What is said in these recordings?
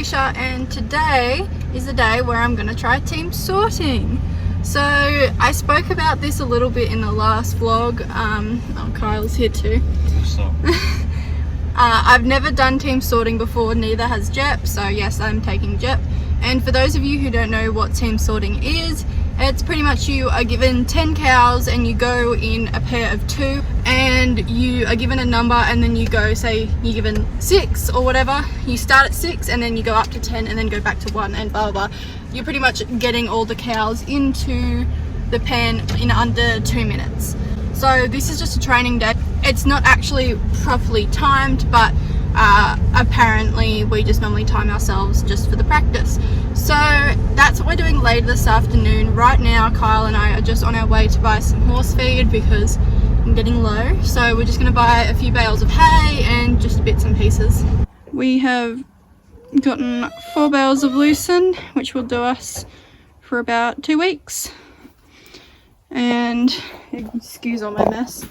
Alicia, and today is the day where I'm going to try team sorting. So I spoke about this a little bit in the last vlog. Oh, Kyle's here too. What's up? I've never done team sorting before, neither has Jep, so yes, I'm taking Jep. And for those of you who don't know what team sorting is, it's pretty much you are given 10 cows and you go in a pair of 2, and you are given a number, and then you go, say you're given 6 or whatever, you start at 6 and then you go up to 10 and then go back to 1 and blah blah blah. You're pretty much getting all the cows into the pen in under 2 minutes. So this is just a training day. It's not actually properly timed, but apparently we just normally time ourselves just for the practice. So that's what we're doing later this afternoon. Right now Kyle and I are just on our way to buy some horse feed because I'm getting low. So we're just going to buy a few bales of hay and just bits and pieces. We have gotten 4 bales of lucerne, which will do us for about 2 weeks. And excuse all my mess.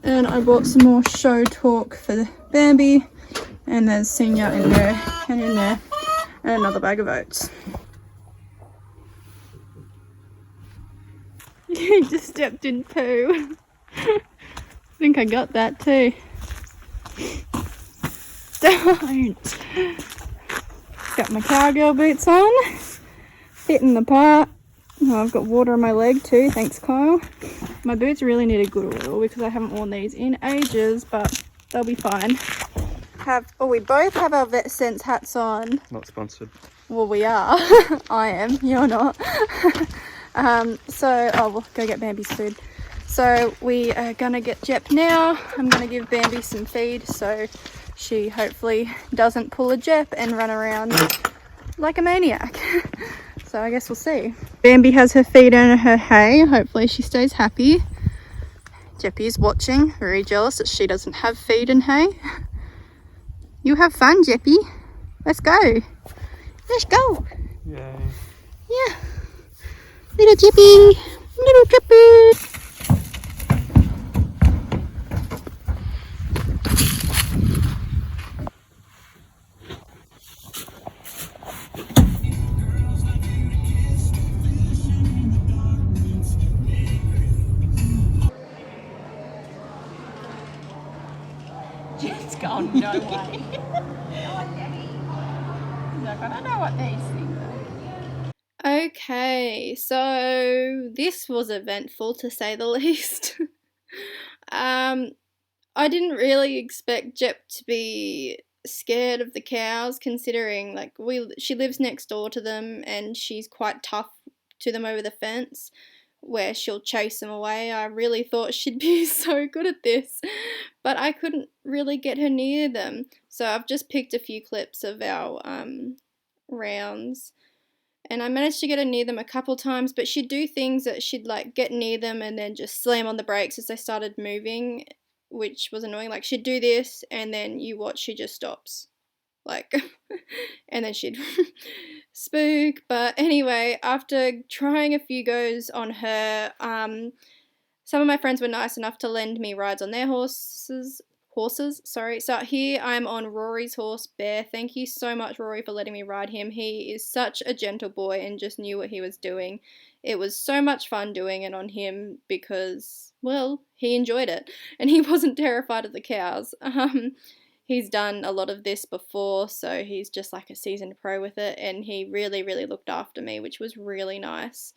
And I bought some more show talk for the Bambi, and there's Senior in there and in there, and another bag of oats. You just stepped in poo. I think I got that too. Don't. Got my cowgirl boots on, fitting the part. Oh, I've got water on my leg too, thanks Kyle. My boots really need a good oil because I haven't worn these in ages, but they'll be fine. We both have our Vetsense hats on. Not sponsored. Well, we are. I am, you're not. We'll go get Bambi's food. So we are gonna get Jep now. I'm gonna give Bambi some feed so she hopefully doesn't pull a Jep and run around like a maniac. So I guess we'll see. Bambi has her feed and her hay. Hopefully she stays happy. Jeppy's watching, very jealous that she doesn't have feed and hay. You have fun, Jeppy. Let's go. Let's go. Yay. Yeah. Little Jeppy. Little Jeppy. Jet's gone, no way. Look, I don't know what these things are. Okay, so this was eventful to say the least. I didn't really expect Jep to be scared of the cows, considering she lives next door to them and she's quite tough to them over the fence, where she'll chase them away. I really thought she'd be so good at this, but I couldn't really get her near them. So I've just picked a few clips of our rounds, and I managed to get her near them a couple times, but she'd do things that she'd get near them and then just slam on the brakes as they started moving, which was annoying. Like, she'd do this and then you watch, she just stops. And then she'd spook. But anyway, after trying a few goes on her, some of my friends were nice enough to lend me rides on their horses. So here I'm on Rory's horse, Bear. Thank you so much, Rory, for letting me ride him. He is such a gentle boy and just knew what he was doing. It was so much fun doing it on him because, well, he enjoyed it and he wasn't terrified of the cows. He's done a lot of this before, so he's just like a seasoned pro with it, and he really, really looked after me, which was really nice.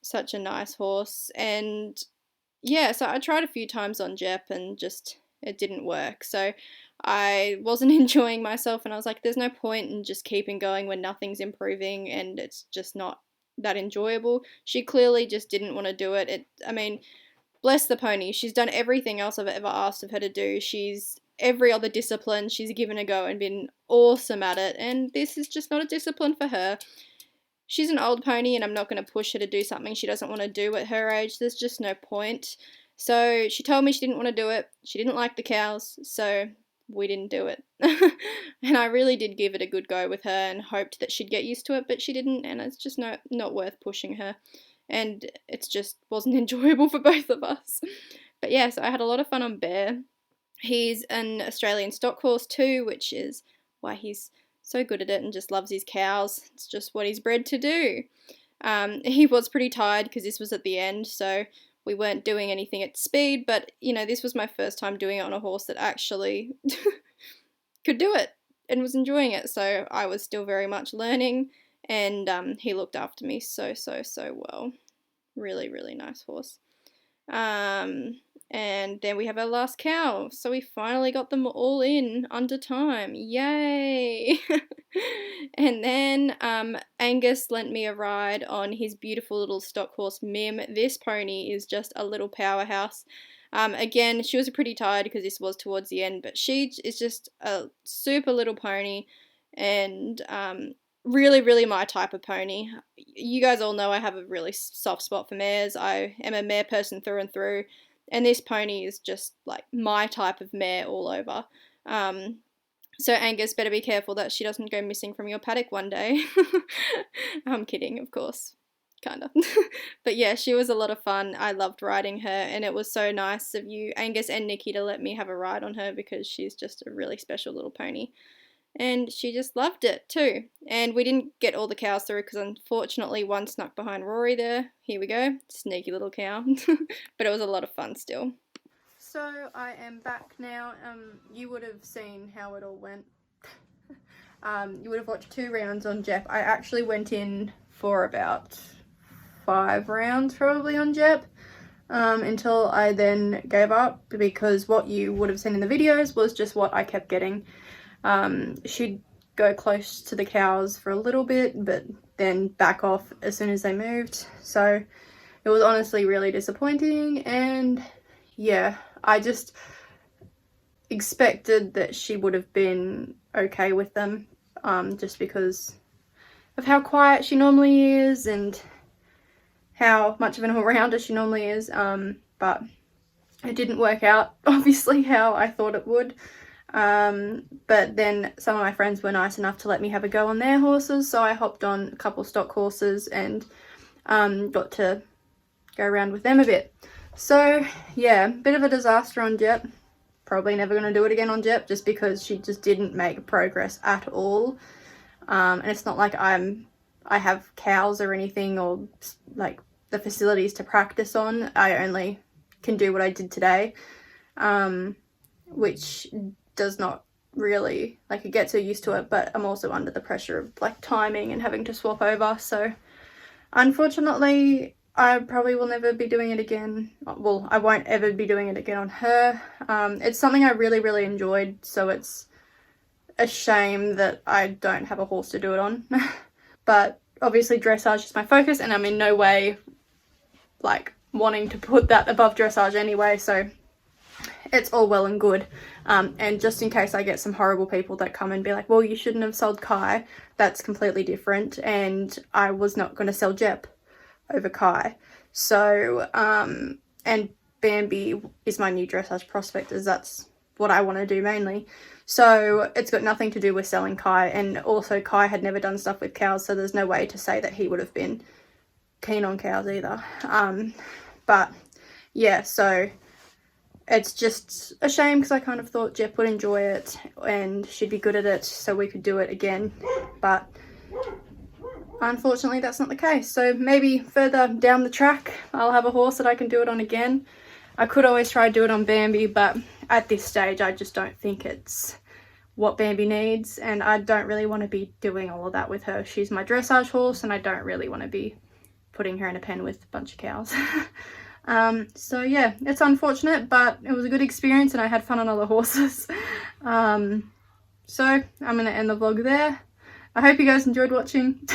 Such a nice horse. And yeah, so I tried a few times on Jep and just it didn't work. So I wasn't enjoying myself, and I was like, there's no point in just keeping going when nothing's improving and it's just not that enjoyable. She clearly just didn't want to do it. I mean, bless the pony. She's done everything else I've ever asked of her to do. Every other discipline she's given a go and been awesome at it, and this is just not a discipline for her. She's an old pony and I'm not going to push her to do something she doesn't want to do at her age. There's just no point. So she told me she didn't want to do it. She didn't like the cows, so we didn't do it. And I really did give it a good go with her and hoped that she'd get used to it, but she didn't, and it's just not worth pushing her. And it just wasn't enjoyable for both of us. But yeah, so I had a lot of fun on Bear. He's an Australian stock horse too, which is why he's So good at it and just loves his cows. It's just what he's bred to do. He was pretty tired because this was at the end, so we weren't doing anything at speed, but you know, this was my first time doing it on a horse that actually could do it and was enjoying it, so I was still very much learning, and he looked after me so well. Really, really nice horse. And then we have our last cow, so we finally got them all in under time. Yay! And then Angus lent me a ride on his beautiful little stock horse Mim. This pony is just a little powerhouse. Again, she was pretty tired because this was towards the end, but she is just a super little pony, and really, really my type of pony. You guys all know I have a really soft spot for mares. I am a mare person through and through, and this pony is just like my type of mare all over. So Angus, better be careful that she doesn't go missing from your paddock one day. I'm kidding, of course. Kinda. But yeah, she was a lot of fun. I loved riding her, and it was so nice of you, Angus and Nikki, to let me have a ride on her because she's just a really special little pony. And she just loved it too. And we didn't get all the cows through because unfortunately one snuck behind Rory there. Here we go. Sneaky little cow. But it was a lot of fun still. So I am back now. You would have seen how it all went. You would have watched 2 rounds on Jep. I actually went in for about 5 rounds probably on Jep. Until I then gave up, because what you would have seen in the videos was just what I kept getting. She'd go close to the cows for a little bit, but then back off as soon as they moved. So it was honestly really disappointing, and yeah, I just expected that she would have been okay with them, just because of how quiet she normally is and how much of an all-rounder she normally is, but it didn't work out obviously how I thought it would. But then some of my friends were nice enough to let me have a go on their horses, so I hopped on a couple stock horses and got to go around with them a bit. So yeah, bit of a disaster on Jep. Probably never going to do it again on Jep, just because she just didn't make progress at all. And it's not like I have cows or anything, or like the facilities to practice on. I only can do what I did today, which does not really, like, it gets her used to it, but I'm also under the pressure of like timing and having to swap over. So unfortunately I probably will never be doing it again. Well, I won't ever be doing it again on her. It's something I really enjoyed, so it's a shame that I don't have a horse to do it on. But obviously dressage is my focus, and I'm in no way like wanting to put that above dressage anyway, so it's all well and good. And just in case I get some horrible people that come and be like, well, you shouldn't have sold Kai, that's completely different, and I was not going to sell Jep over Kai. So and Bambi is my new dressage prospect, as that's what I want to do mainly. So it's got nothing to do with selling Kai, and also Kai had never done stuff with cows, so there's no way to say that he would have been keen on cows either. But yeah, so it's just a shame because I kind of thought Jep would enjoy it and she'd be good at it, so we could do it again, but unfortunately that's not the case. So maybe further down the track I'll have a horse that I can do it on again. I could always try to do it on Bambi, but at this stage I just don't think it's what Bambi needs, and I don't really want to be doing all of that with her. She's my dressage horse, and I don't really want to be putting her in a pen with a bunch of cows. So yeah, it's unfortunate, but it was a good experience and I had fun on other horses. So I'm going to end the vlog there. I hope you guys enjoyed watching.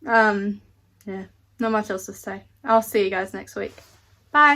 Yeah, not much else to say. I'll see you guys next week.